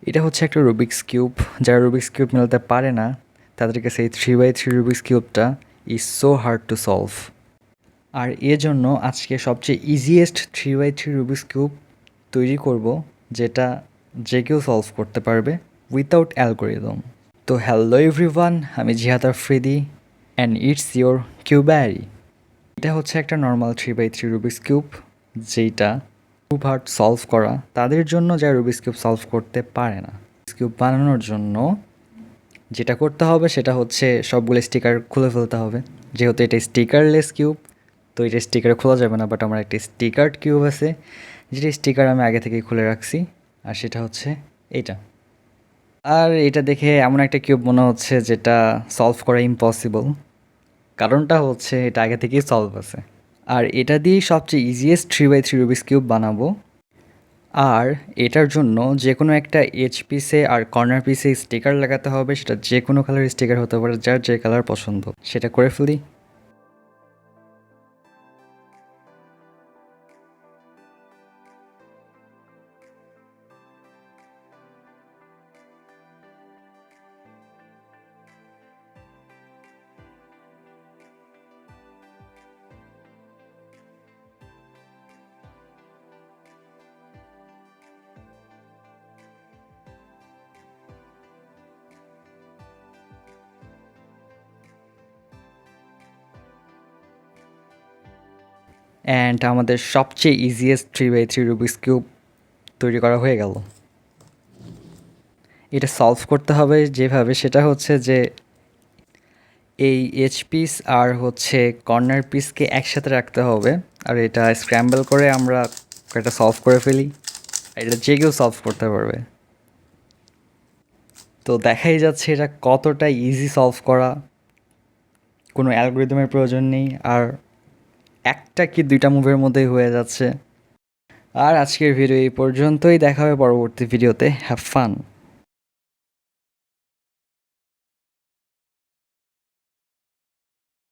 এটা হচ্ছে একটা রুবিক্স কিউব। যারা রুবিক্স কিউব মেলাতে পারে না তাদের কাছে এই 3x3 রুবিক্স কিউবটা is so hard to solve. আর এজন্য আজকে সবচেয়ে ইজিয়েস্ট 3x3 রুবিক্স কিউব তৈরি করব, যেটা যে কেউ সলভ করতে পারবে উইথাউট অ্যালগোরিদম। তো হ্যালো এভরিওয়ান, আমি জিহাদ আফ্রিদি অ্যান্ড ইটস ইয়োর কিউব্যারি। এটা হচ্ছে একটা নর্মাল 3x3 রুবিক্স কিউব, যেটা খুব হার্ড সলভ করা তাদের জন্য যারা রুবিক্স কিউব সলভ করতে পারে না। রুবিক্স কিউব বানানোর জন্য যেটা করতে হবে সেটা হচ্ছে সবগুলো স্টিকার খুলে ফেলতে হবে। যেহেতু এটা স্টিকারলেস কিউব, তো এটা স্টিকার খোলা যাবে না, বাট আমার একটা স্টিকার্ড কিউব আছে যেটা স্টিকার আমি আগে থেকেই খুলে রাখছি, আর সেটা হচ্ছে এটা। আর এটা দেখে এমন একটা কিউব মনে হচ্ছে যেটা সলভ করা ইম্পসিবল, কারণটা হচ্ছে এটা আগে থেকেই সলভ আছে। আর এটা দিয়েই সবচেয়ে ইজিয়েস্ট 3x3 রুবিক্স কিউব বানাবো। আর এটার জন্য যে কোনো একটা এজ পিসে আর কর্নার পিসে স্টিকার লাগাতে হবে, সেটা যে কোনো কালারের স্টিকার হতে পারে, যার যে কালার পছন্দ সেটা করে ফেলি। অ্যান্ড আমাদের সবচেয়ে ইজিয়েস্ট 3x3 রুবিক্স কিউব তৈরি করা হয়ে গেল। এটা সলভ করতে হবে যেভাবে, সেটা হচ্ছে যে এই এজ পিস আর হচ্ছে কর্নার পিসকে একসাথে রাখতে হবে, আর এটা স্ক্র্যাম্বল করে আমরা এটা সলভ করে ফেলি। এটা যে কেউ সলভ করতে পারবে। তো দেখাই যাচ্ছে এটা কতটা ইজি সলভ করা, কোনো অ্যালগোরিদমের প্রয়োজন নেই, আর একটা কি দুইটা মুভের মধ্যেই হয়ে যাচ্ছে। আর আজকের ভিডিও এই পর্যন্তই, দেখা হবে পরবর্তী ভিডিওতে। Have fun.